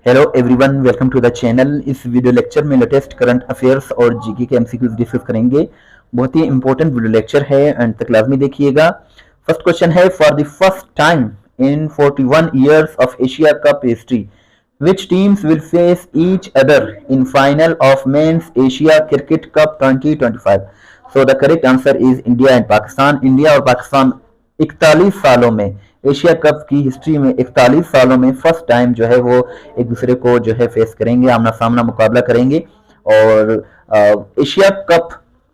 Hello everyone, welcome to the channel. इस video lecture में latest current affairs और GK के एमसीक्यूज डिस्कस करेंगे। बहुत ही इंपॉर्टेंट वीडियो लेक्चर है एंड तक लाजमी देखिएगा। फर्स्ट क्वेश्चन है, for the first time in 41 years of Asia Cup history, which teams will face each other in final of Men's Asia Cricket Cup 2025? So the correct answer is India and Pakistan. India और पाकिस्तान 41 सालों में, Asia cup की history में 41 सालों में first time जो है वो एक दूसरे को जो है फेस करेंगे, आमना सामना मुकाबला करेंगे। और एशिया कप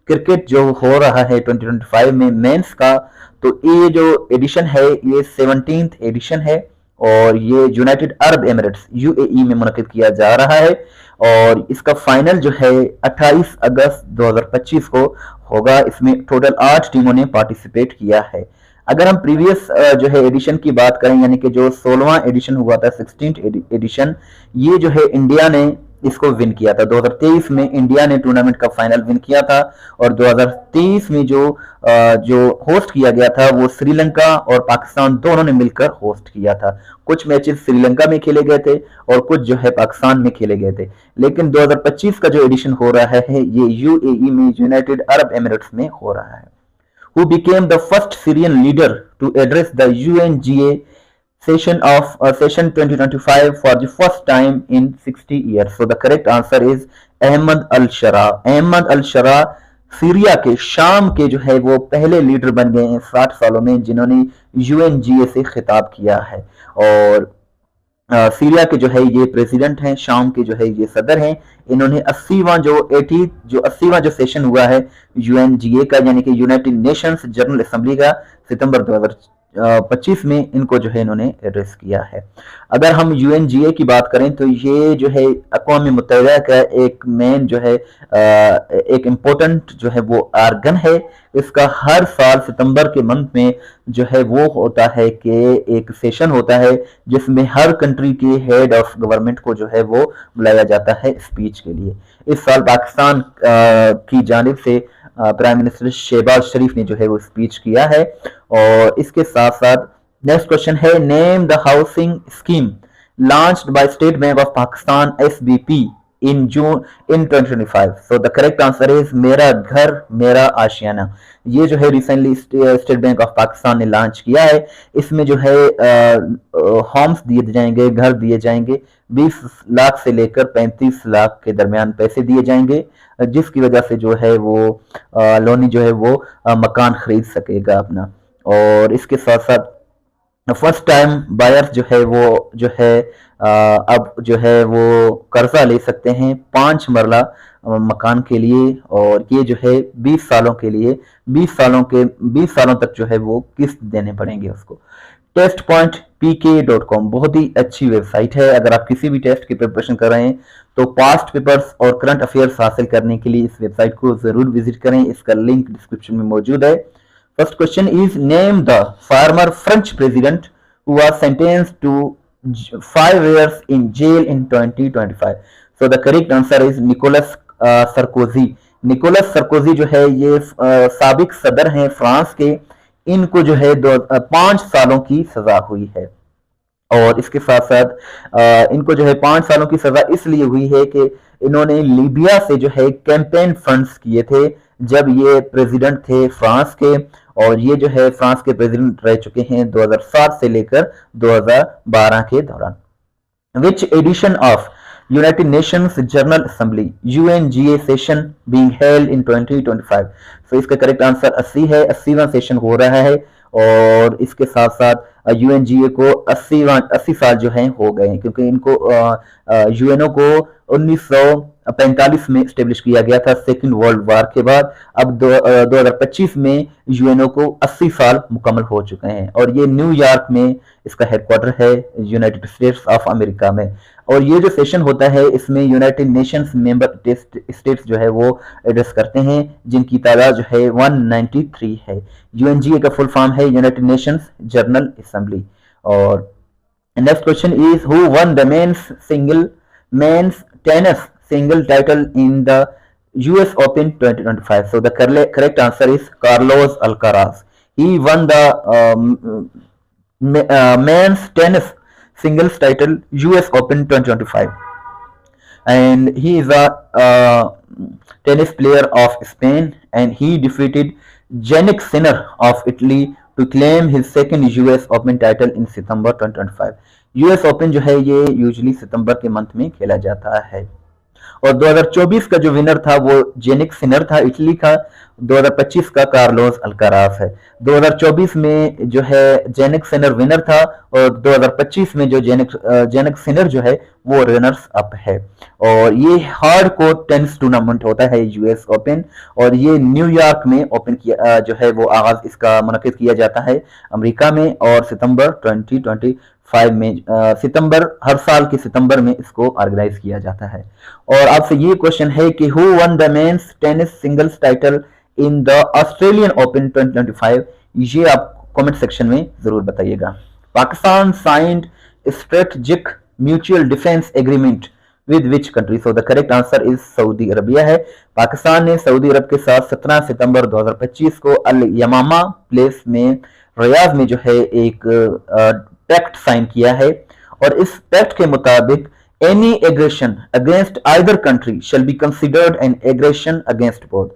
क्रिकेट जो हो रहा है 2025 में मेंस का, तो ये जो एडिशन है ये 17th एडिशन है और ये यूनाइटेड अरब एमिरेट्स यूएई में मुनक्किद किया जा रहा है। और इसका फाइनल जो है 28 अगस्त 2025 को होगा। इसमें टोटल 8 टीमों ने पार्टिसिपेट किया है। अगर हम प्रीवियस जो है एडिशन की बात करें, यानी कि जो 16वां एडिशन हुआ था, 16th एडिशन, ये जो है इंडिया ने इसको विन किया था। 2023 में इंडिया ने टूर्नामेंट का फाइनल विन किया था और 2023 में जो होस्ट किया गया था वो श्रीलंका और पाकिस्तान दोनों ने मिलकर होस्ट किया था। कुछ मैचेस श्रीलंका में खेले गए थे और कुछ जो है पाकिस्तान में खेले गए थे। लेकिन 2025 का जो एडिशन हो रहा है ये यूएई में, यूनाइटेड अरब एमिरेट्स में हो रहा है। Who became the first Syrian leader to address the UNGA session 2025 for the first time in 60 years? So the correct answer is Ahmed al Sharaa. Ahmed al Sharaa Syria के, शाम के जो है वो पहले लीडर बन गए हैं 60 सालों में जिन्होंने यूएनजीए से खिताब किया है। और सीरिया के जो है ये प्रेसिडेंट हैं, शाम के जो है ये सदर हैं। इन्होंने 80वां जो सेशन हुआ है यूएनजीए का, यानी कि यूनाइटेड नेशंस जनरल असेंबली का, सितंबर 2025 में इनको जो है इन्होंने एड्रेस किया है। अगर हम यूएनजीए की बात करें तो ये जो है अक़वाम मुत्तहिदा का एक मेन जो है एक इम्पोर्टेंट जो है वो आर्गन है। इसका हर साल सितंबर के मंथ में जो है वो होता है कि एक सेशन होता है जिसमें हर कंट्री के हेड ऑफ गवर्नमेंट को जो है वो बुलाया जाता है स्पीच के लिए। इस साल पाकिस्तान की जानिब से प्राइम मिनिस्टर शहबाज शरीफ ने जो है वो स्पीच किया है। और इसके साथ साथ नेक्स्ट क्वेश्चन है, name the housing scheme launched by state bank of Pakistan SBP in June in 2025। So the correct answer is मेरा घर मेरा आशियाना। ये जो है recently state bank of Pakistan ने लॉन्च किया है। इसमें जो है होम्स दिए जाएंगे, घर दिए जाएंगे, 20 लाख से लेकर 35 लाख के दरमियान पैसे दिए जाएंगे, जिसकी वजह से जो है वो लोनी जो है वो मकान खरीद सकेगा अपना। और इसके साथ साथ फर्स्ट टाइम बायर्स जो है वो जो है अब जो है वो कर्जा ले सकते हैं 5 मरला मकान के लिए। और ये जो है 20 सालों के लिए, 20 सालों तक जो है वो किस्त देने पड़ेंगे उसको। test.pk.com बहुत ही अच्छी वेबसाइट है। अगर आप किसी भी टेस्ट की प्रिपरेशन कर रहे हैं तो पास्ट पेपर्स और करंट अफेयर्स हासिल करने के लिए इस वेबसाइट को जरूर विजिट करें। इसका लिंक डिस्क्रिप्शन में मौजूद है। First question is, name the former French president who was sentenced to 5 years in jail in 2025. So the correct answer is Nicolas Sarkozy. Nicolas Sarkozy जो है ये साबिक सदर हैं फ्रांस के। इनको जो है 5 सालों की सजा हुई है। और इसके साथ साथ इनको जो है 5 सालों की सजा इसलिए हुई है कि इन्होंने लीबिया से जो है कैंपेन फंड्स किए थे जब ये प्रेसिडेंट थे फ्रांस के। और ये जो है फ्रांस के प्रेसिडेंट रह चुके हैं 2007 से लेकर 2012 के दौरान। Which edition of United Nations General assembly UNGA session being held in 2025? सो इसका करेक्ट आंसर 80 है। 80वां सेशन हो रहा है। और इसके साथ साथ यूएनजीए को 80 साल जो है हो गए हैं, क्योंकि इनको यूएनओ को 1945 में स्टेब्लिश किया गया था सेकेंड वर्ल्ड वार के बाद। अब 2025 में यूएनओ को 80 साल मुकम्मल हो चुके हैं। और ये न्यूयॉर्क में इसका हेडक्वार्टर है, यूनाइटेड स्टेट्स ऑफ अमेरिका में। और ये जो सेशन होता है इसमें यूनाइटेड नेशंस मेंबर स्टेट्स जो है वो एड्रेस करते हैं, जिनकी तादाद जो है 193 है। यूएनजीए का फुल फॉर्म है यूनाइटेड नेशंस जनरल असेंबली। और next question is, who won the men's tennis single title in the US Open 2025? So the correct answer is Carlos Alcaraz. He won the men's tennis singles title US Open 2025, and he is a tennis player of Spain, and he defeated Jannik Sinner of Italy to claim his second US Open title in September 2025. US Open जो है ये usually सितंबर के month में खेला जाता है। और 2024 का जो विनर था वो जेनिक सिनर था इटली का, 2025 का कार्लोस अल्काराज है। 2024 में जो है जेनिक सिनर विनर था और 2025 में जो जेनिक सिनर जो है वो रनर्स अप है। और ये हार्ड कोर्ट टेनिस टूर्नामेंट होता है यूएस ओपन, और ये न्यूयॉर्क में ओपन किया जो है वो आगाज इसका मुनक्किद किया जाता है अमेरिका में, और सितंबर 2025 में सितंबर हर साल के सितंबर में इसको ऑर्गेनाइज किया जाता है। और आपसे ये क्वेश्चन है कि who won the men's tennis singles title in the Australian Open 2025, ये आप कमेंट सेक्शन में जरूर बताइएगा। Pakistan signed strategic mutual defence agreement with which country? So the correct answer is Saudi Arabia है। पाकिस्तान ने सऊदी अरब के साथ 17 सितंबर 2025 को अल यमामा प्लेस में रियाद में जो है एक पैक्ट साइन किया है, और इस पैक्ट के मुताबिक any aggression against either country shall be considered an aggression against both,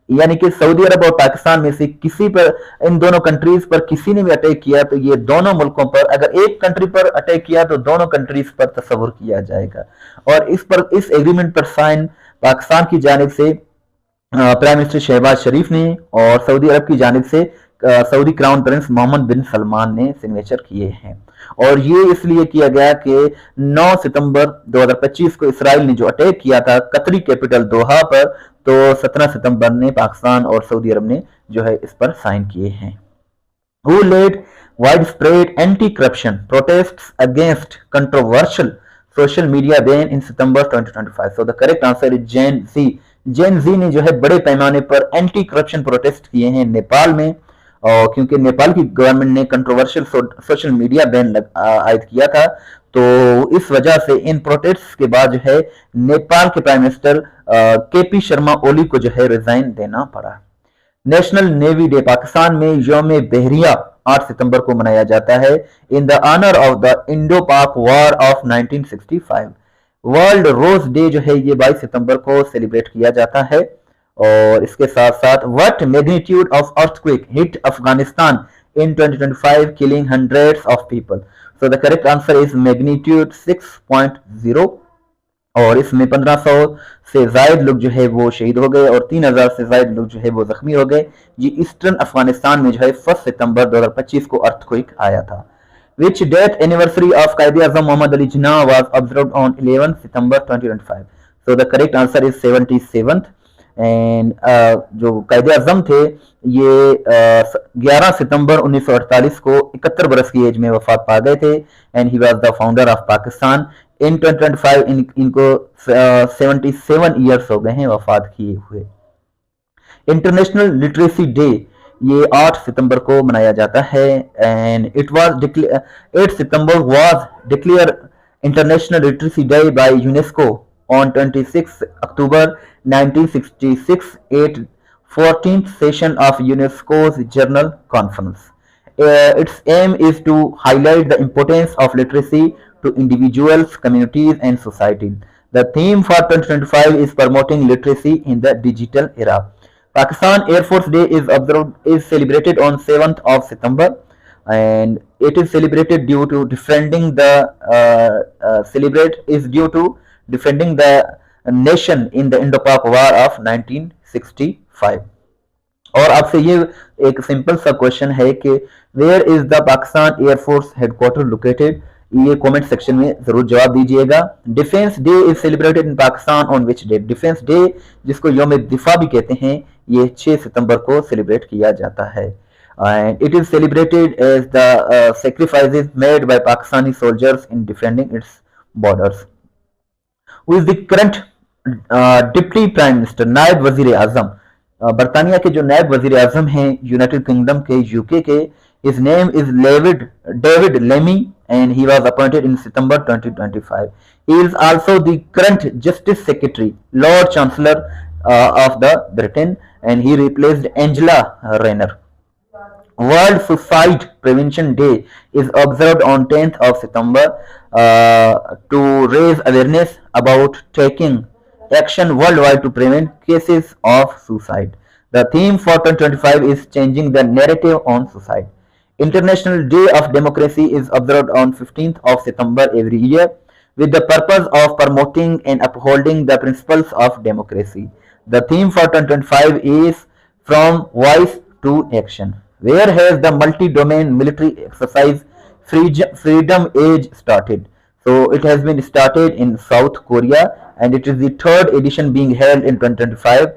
यानी कि सऊदी अरब और पाकिस्तान में से किसी पर, इन दोनों कंट्रीज पर किसी ने भी अटैक किया तो ये दोनों मुल्कों पर, अगर एक कंट्री पर अटैक किया तो दोनों कंट्रीज पर तस्वुर किया जाएगा। और इस एग्रीमेंट पर साइन पाकिस्तान की जानिब से प्राइम मिनिस्टर शहबाज शरीफ ने, और सऊदी अरब की जानिब से सऊदी क्राउन प्रिंस मोहम्मद बिन सलमान ने सिग्नेचर किए हैं। और ये इसलिए किया गया कि 9 सितंबर 2025 को इसराइल ने जो अटैक किया था कतरी कैपिटल दोहा पर, तो 17 सितंबर ने पाकिस्तान और सऊदी अरब ने जो है इस पर साइन किए हैं। Who led widespread anti-corruption protests against controversial social media ban in September 2025? So the correct answer is Gen Z. Gen Z ने जो है बड़े पैमाने पर एंटी करप्शन प्रोटेस्ट किए हैं नेपाल में, और क्योंकि नेपाल की गवर्नमेंट ने कंट्रोवर्शियल सोशल मीडिया बैन आयद किया था, तो इस वजह से इन प्रोटेस्ट के बाद जो है नेपाल के prime minister KP Sharma Oli को जो है रिजाइन देना पड़ा। नेशनल नेवी डे पाकिस्तान में यौम बहरिया 8 सितंबर को मनाया जाता है in the honour of the Indo Pak war of 1965। World rose day जो है ये 22 सितंबर को सेलिब्रेट किया जाता है। और इसके साथ साथ what magnitude of earthquake hit Afghanistan in 2025 killing hundreds of people? So the correct answer is magnitude 6.0, और इसमें 1500 से ज्यादा लोग जो है वो शहीद हो गए और 3000 से ज्यादा लोग जो है वो जख्मी हो गए। ये ईस्टर्न अफगानिस्तान में जो है 1 सितंबर 2025 को अर्थक्वेक आया था। Which death anniversary of Quaid-e-Azam Muhammad Ali Jinnah was observed on 11 September 2025? So the correct answer is 77th, and जो कायदे आजम थे ये 11 सितंबर 1948 को 71 बरस की एज में वफात पा गए थे, and he was the founder of Pakistan. In 2025 इनको 77 ईयर्स हो गए हैं वफात किए हुए। इंटरनेशनल लिटरेसी डे ये 8 सितंबर को मनाया जाता है, and it was 8 September was declare international literacy day by UNESCO on 26 October 1966 at 14th session of UNESCO's General Conference. Its aim is to highlight the importance of literacy to individuals, communities, and society. The theme for 2025 is promoting literacy in the digital era. Pakistan Air Force Day is celebrated on 7th of September, and it is celebrated due to defending the nation in the Indo-Pak War of 1965. और आपसे ये एक simple सा question है कि where is the Pakistan air force headquarter located? ये comment section में जरूर जवाब दीजिएगा। Defence day is celebrated in Pakistan on which day? Defence day जिसको यौम दिफा भी कहते हैं ये 6 सितंबर को सेलिब्रेट किया जाता है, and it is celebrated as the sacrifices made by Pakistani soldiers in defending its borders. Who is the current deputy prime minister, नायब वजीर आजम? बरतानिया के जो नायब वजीर आजम हैं यूनाइटेड किंगडम के, यूके के, his name is David Lammy and he was appointed in September 2025. He is also the current Justice Secretary, Lord Chancellor of the Britain, and he replaced Angela Rayner. World Suicide Prevention Day is observed on 10th of September to raise awareness about taking action worldwide to prevent cases of suicide. The theme for 2025 is changing the narrative on suicide. International Day of Democracy is observed on 15th of September every year with the purpose of promoting and upholding the principles of democracy. The theme for 2025 is From Voice to Action. Where has the multi-domain military exercise Freedom Age started? So it has been started in South Korea and it is the third edition being held in 2025.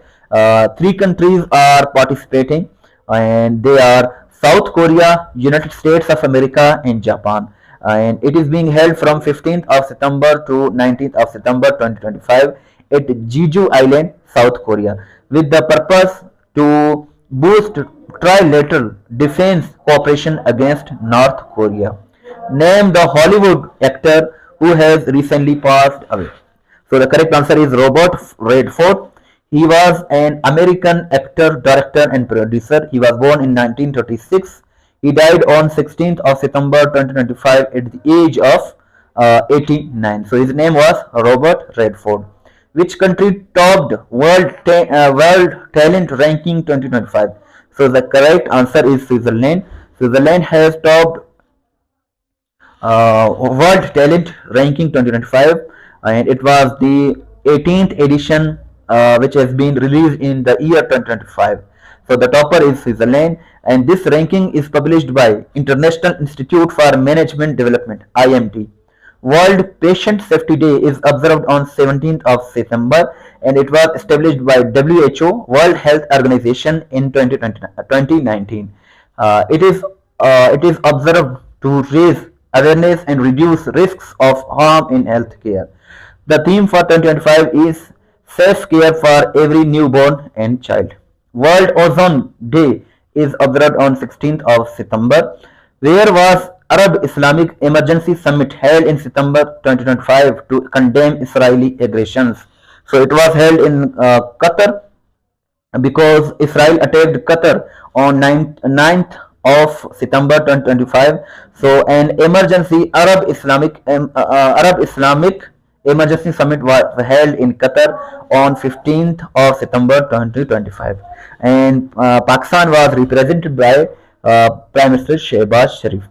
Three countries are participating and they are South Korea, United States of America and Japan. And it is being held from 15th of September to 19th of September 2025 at Jeju Island, South Korea, with the purpose to boost trilateral defense cooperation against North Korea. Name the Hollywood actor who has recently passed away. So the correct answer is Robert Redford. He was an American actor, director and producer. He was born in 1936. He died on 16th of September 2025 at the age of 89. So his name was Robert Redford. Which country topped World Talent Ranking 2025? So the correct answer is Switzerland. Switzerland has topped World Talent Ranking 2025 and it was the 18th edition which has been released in the year 2025. So the topper is Switzerland and this ranking is published by International Institute for Management Development, IMD. World Patient Safety Day is observed on 17th of September and it was established by WHO, World Health Organization in 2019. It is observed to raise awareness and reduce risks of harm in healthcare. The theme for 2025 is Safe Care for Every Newborn and Child. World Ozone Day is observed on 16th of September. Where was Arab Islamic Emergency Summit held in September 2025 to condemn Israeli aggressions? So it was held in Qatar because Israel attacked Qatar on 9th of September 2025. So an emergency Arab Islamic Emergency Summit was held in Qatar on 15th of September 2025 and Pakistan was represented by Prime Minister Shehbaz Sharif.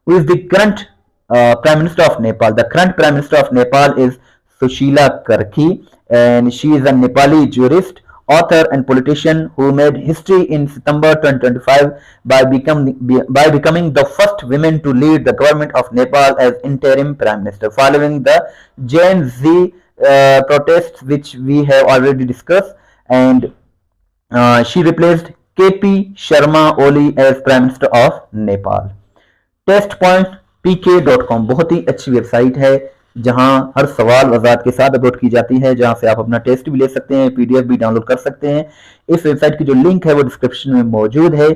Who is the current Prime Minister of Nepal? The current Prime Minister of Nepal is Sushila Karki and she is a Nepali jurist, author and politician who made history in September 2025 by becoming the first woman to lead the government of Nepal as interim Prime Minister following the Gen Z protests which we have already discussed, and she replaced KP Sharma Oli as Prime Minister of Nepal. testpointpk.com बहुत ही अच्छी website है जहां हर सवाल वजात के साथ upload की जाती है, जहां से आप अपना टेस्ट भी ले सकते हैं, पीडीएफ भी डाउनलोड कर सकते हैं। इस वेबसाइट की जो लिंक है वो डिस्क्रिप्शन में मौजूद है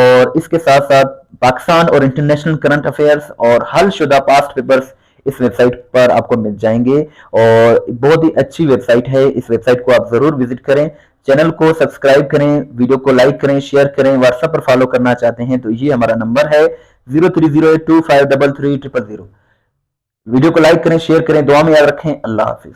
और इसके साथ साथ पाकिस्तान और इंटरनेशनल करंट अफेयर्स और हल शुदा पास्ट पेपर्स इस वेबसाइट पर आपको मिल जाएंगे और बहुत ही अच्छी वेबसाइट है। इस वेबसाइट को आप जरूर विजिट करें, चैनल को सब्सक्राइब करें, वीडियो को लाइक करें, शेयर करें। व्हाट्सएप पर फॉलो करना चाहते हैं तो ये हमारा नंबर है 0308253300। वीडियो को लाइक करें, शेयर करें, दुआ में याद रखें। अल्लाह हाफिज।